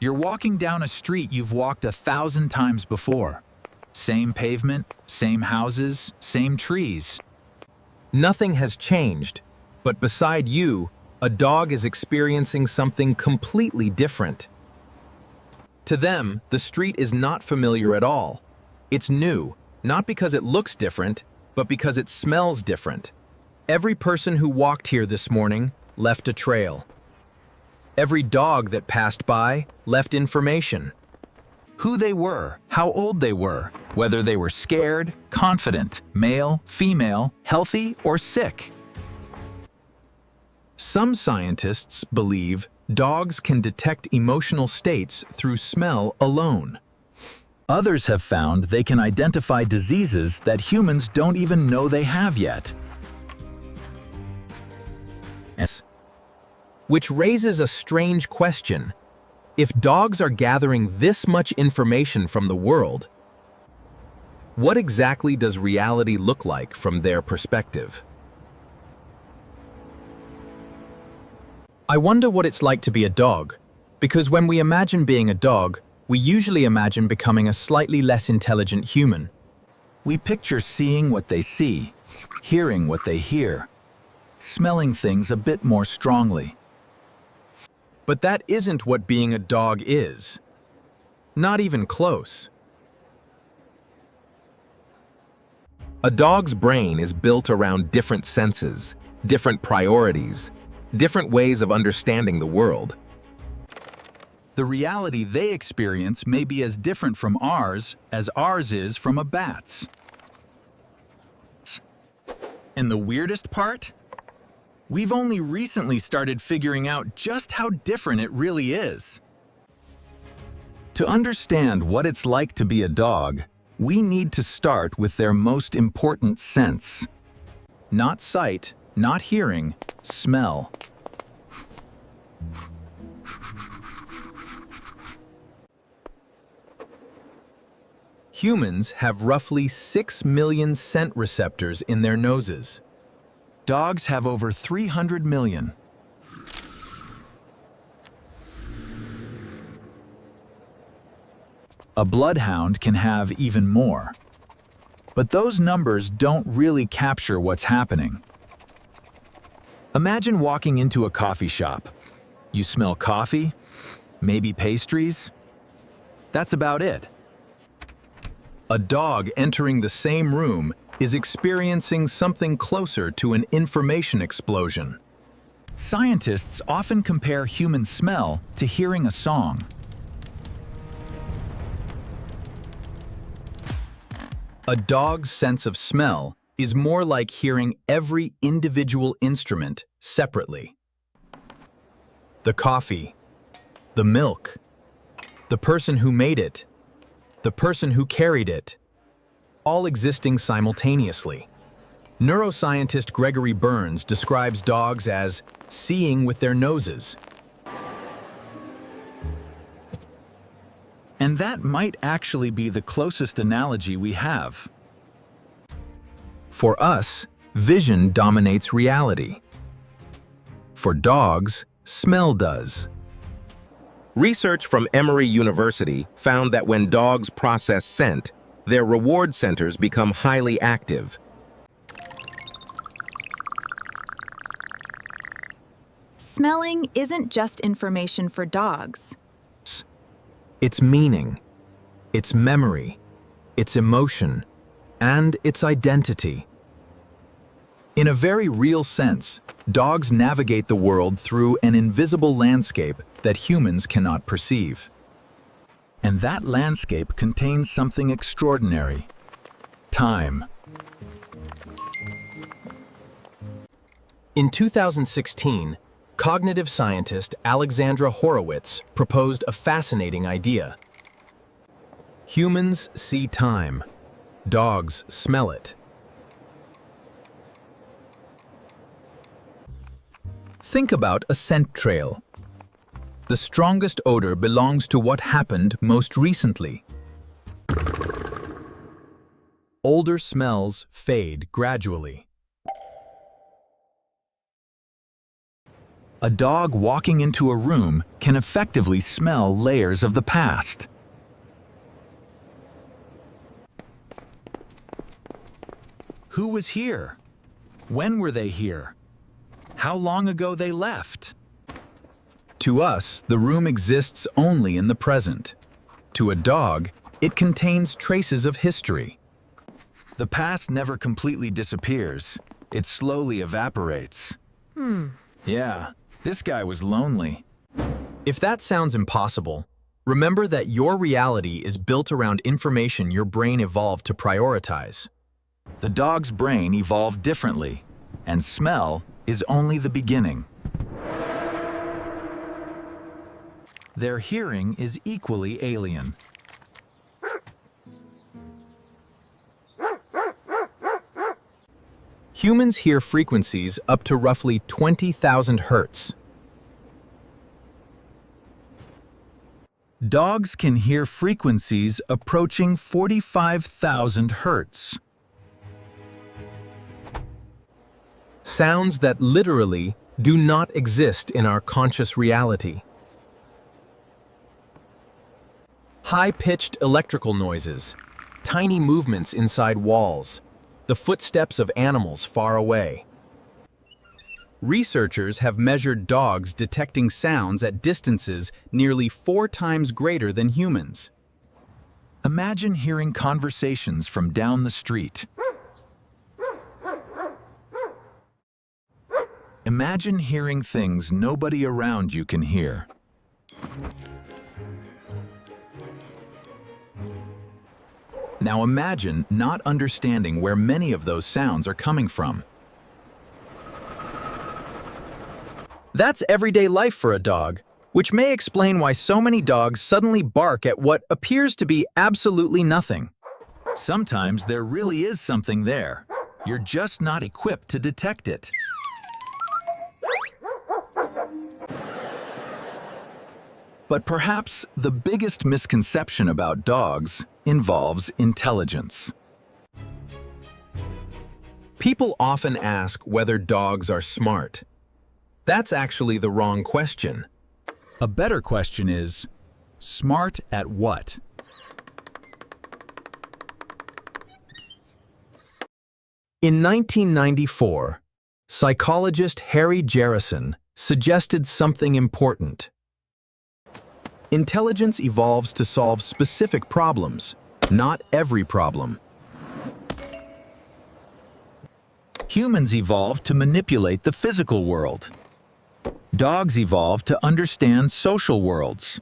You're walking down a street you've walked 1,000 times before. Same pavement, same houses, same trees. Nothing has changed, but beside you, a dog is experiencing something completely different. To them, the street is not familiar at all. It's new, not because it looks different, but because it smells different. Every person who walked here this morning left a trail. Every dog that passed by left information. Who they were, how old they were, whether they were scared, confident, male, female, healthy, or sick. Some scientists believe dogs can detect emotional states through smell alone. Others have found they can identify diseases that humans don't even know they have yet. Which raises a strange question. If dogs are gathering this much information from the world, what exactly does reality look like from their perspective? I wonder what it's like to be a dog, because when we imagine being a dog, we usually imagine becoming a slightly less intelligent human. We picture seeing what they see, hearing what they hear, smelling things a bit more strongly. But that isn't what being a dog is. Not even close. A dog's brain is built around different senses, different priorities, different ways of understanding the world. The reality they experience may be as different from ours as ours is from a bat's. And the weirdest part? We've only recently started figuring out just how different it really is. To understand what it's like to be a dog, we need to start with their most important sense. Not sight, not hearing, smell. Humans have roughly 6 million scent receptors in their noses. Dogs have over 300 million. A bloodhound can have even more. But those numbers don't really capture what's happening. Imagine walking into a coffee shop. You smell coffee, maybe pastries. That's about it. A dog entering the same room is experiencing something closer to an information explosion. Scientists often compare human smell to hearing a song. A dog's sense of smell is more like hearing every individual instrument separately. The coffee, the milk, the person who made it, the person who carried it, all existing simultaneously. Neuroscientist Gregory Burns describes dogs as seeing with their noses. And that might actually be the closest analogy we have. For us, vision dominates reality. For dogs, smell does. Research from Emory University found that when dogs process scent, their reward centers become highly active. Smelling isn't just information for dogs. It's meaning, it's memory, it's emotion, and it's identity. In a very real sense, dogs navigate the world through an invisible landscape that humans cannot perceive. And that landscape contains something extraordinary: time. In 2016, cognitive scientist Alexandra Horowitz proposed a fascinating idea. Humans see time. Dogs smell it. Think about a scent trail. The strongest odor belongs to what happened most recently. Older smells fade gradually. A dog walking into a room can effectively smell layers of the past. Who was here? When were they here? How long ago they left? To us, the room exists only in the present. To a dog, it contains traces of history. The past never completely disappears. It slowly evaporates. Yeah, this guy was lonely. If that sounds impossible, remember that your reality is built around information your brain evolved to prioritize. The dog's brain evolved differently, and smell is only the beginning. Their hearing is equally alien. Humans hear frequencies up to roughly 20,000 hertz. Dogs can hear frequencies approaching 45,000 hertz. Sounds that literally do not exist in our conscious reality. High-pitched electrical noises, tiny movements inside walls, the footsteps of animals far away. Researchers have measured dogs detecting sounds at distances nearly 4 times greater than humans. Imagine hearing conversations from down the street. Imagine hearing things nobody around you can hear. Now imagine not understanding where many of those sounds are coming from. That's everyday life for a dog, which may explain why so many dogs suddenly bark at what appears to be absolutely nothing. Sometimes there really is something there. You're just not equipped to detect it. But perhaps the biggest misconception about dogs involves intelligence. People often ask whether dogs are smart. That's actually the wrong question. A better question is, smart at what? In 1994, psychologist Harry Jarrison suggested something important. Intelligence evolves to solve specific problems, not every problem. Humans evolved to manipulate the physical world. Dogs evolved to understand social worlds.